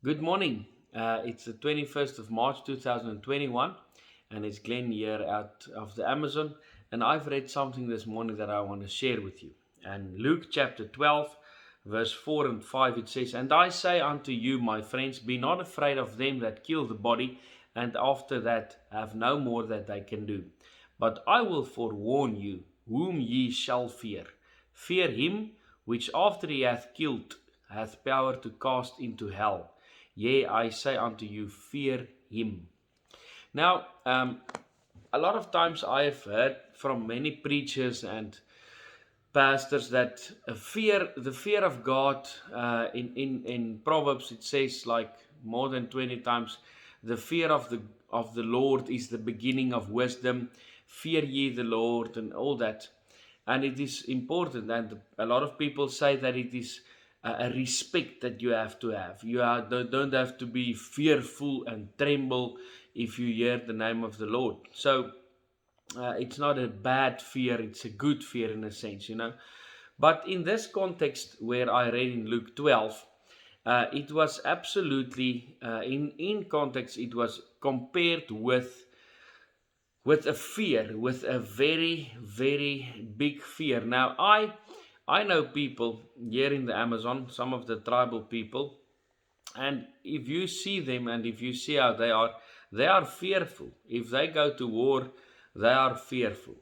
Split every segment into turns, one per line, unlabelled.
Good morning. It's the 21st of March 2021, and it's Glen here out of the Amazon. And I've read something this morning that I want to share with you. And Luke chapter 12, verse 4 and 5, it says, "And I say unto you, my friends, be not afraid of them that kill the body, and after that have no more that they can do. But I will forewarn you, whom ye shall fear. Fear him which after he hath killed hath power to cast into hell. Yea, I say unto you, fear him." Now, a lot of times I have heard from many preachers and pastors that the fear of God, in Proverbs it says like more than 20 times, the fear of the Lord is the beginning of wisdom. Fear ye the Lord and all that. And it is important, and a lot of people say that it is a respect that you have to have. Don't have to be fearful and tremble if you hear the name of the Lord. So it's not a bad fear, it's a good fear in a sense. But in this context where I read in Luke 12, it was absolutely, in context, it was compared with a fear, with a very, very big fear. Now, I know people here in the Amazon, some of the tribal people, and if you see them and if you see how they are fearful. If they go to war, they are fearful.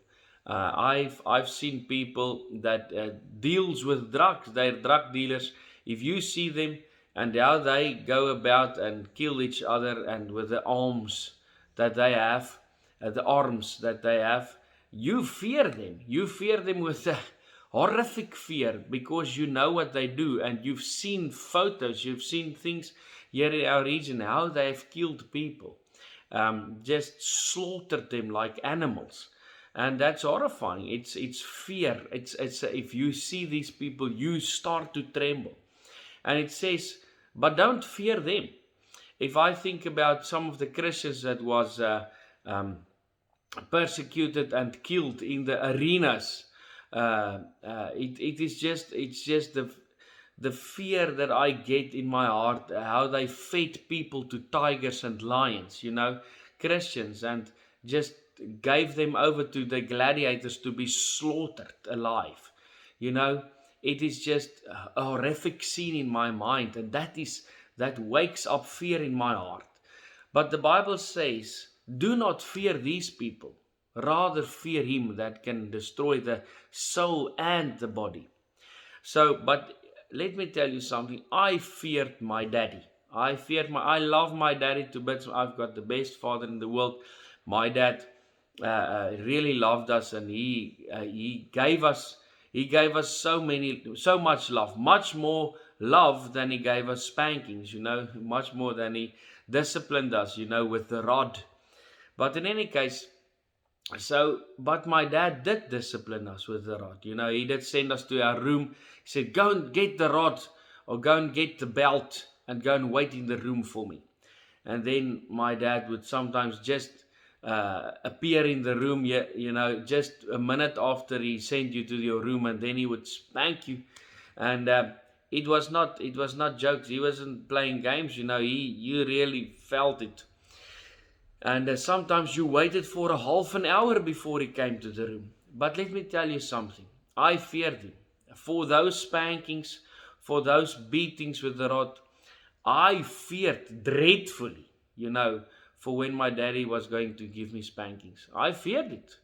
I've seen people that deals with drugs. They're drug dealers. If you see them and how they go about and kill each other, and with the arms that they have, the arms that they have, you fear them. You fear them with a horrific fear, because you know what they do, and you've seen photos, you've seen things here in our region, how they've killed people, just slaughtered them like animals. And that's horrifying. It's fear. It's if you see these people, you start to tremble. And it says, but don't fear them. If I think about some of the Christians that was um, persecuted and killed in the arenas, it's just the fear that I get in my heart, how they fed people to tigers and lions, Christians, and just gave them over to the gladiators to be slaughtered alive. You know, it is just a horrific scene in my mind, and that wakes up fear in my heart. But the Bible says, do not fear these people. Rather fear him that can destroy the soul and the body. So, but let me tell you something. I feared my daddy. I love my daddy to bits. I've got the best father in the world. My dad really loved us, and he gave us so much love, much more love than he gave us spankings, much more than he disciplined us, with the rod. But in any case, but my dad did discipline us with the rod. He did send us to our room. He said, go and get the rod, or go and get the belt, and go and wait in the room for me. And then my dad would sometimes just appear in the room, just a minute after he sent you to your room, and then he would spank you. And it was not jokes. He wasn't playing games. You really felt it. And sometimes you waited for a half an hour before he came to the room. But let me tell you something. I feared him. For those spankings, for those beatings with the rod, I feared dreadfully, for when my daddy was going to give me spankings. I feared it.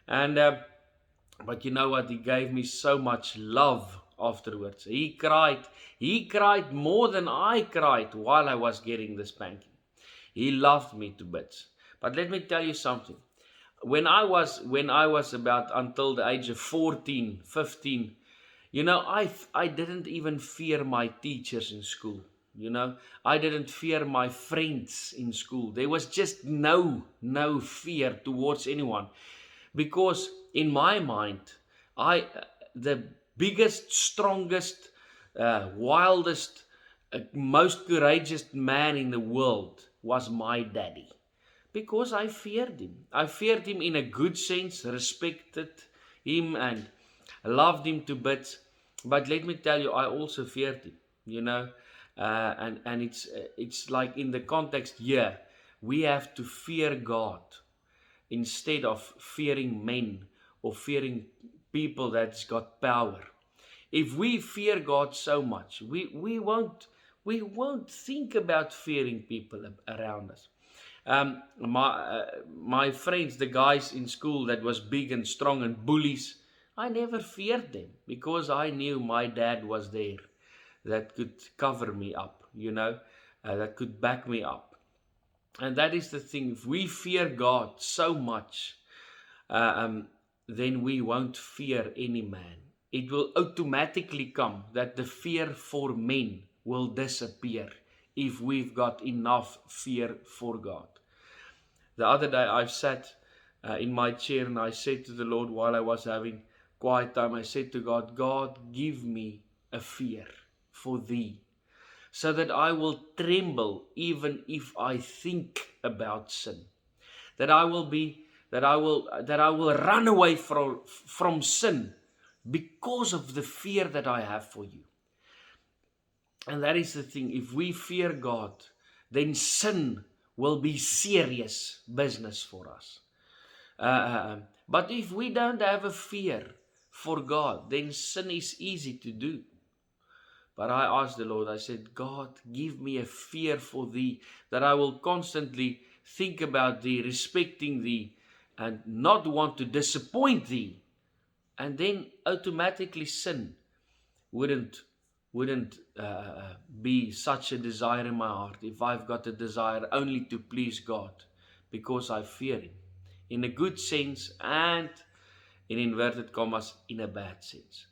And but you know what? He gave me so much love afterwards. He cried more than I cried while I was getting the spanking. He loved me to bits. But let me tell you something. When I was about until the age of 14, 15, I didn't even fear my teachers in school. I didn't fear my friends in school. There was just no fear towards anyone, because in my mind, the biggest, strongest, wildest, most courageous man in the world was my daddy, because I feared him. I feared him in a good sense, respected him and loved him to bits. But let me tell you, I also feared him. And it's like in the context here, we have to fear God instead of fearing men or fearing people that's got power. If we fear God so much, we won't think about fearing people around us. My friends, the guys in school that was big and strong and bullies, I never feared them because I knew my dad was there that could cover me up, that could back me up. And that is the thing. If we fear God so much, uh, um, then we won't fear any man. It will automatically come that the fear for men will disappear if we've got enough fear for God. The other day I've sat in my chair and I said to the Lord while I was having quiet time, I said to God, God, give me a fear for thee, so that I will tremble even if I think about sin. That I will be, that I will run away from sin because of the fear that I have for you. And that is the thing. If we fear God, then sin will be serious business for us. But if we don't have a fear for God, then sin is easy to do. But I asked the Lord, I said, God, give me a fear for thee, that I will constantly think about thee, respecting thee, and not want to disappoint thee. And then automatically sin wouldn't wouldn't be such a desire in my heart if I've got a desire only to please God because I fear Him, in a good sense and in inverted commas in a bad sense.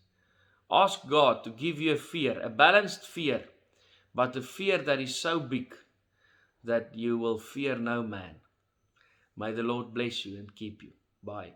Ask God to give you a fear, a balanced fear, but a fear that is so big that you will fear no man. May the Lord bless you and keep you. Bye.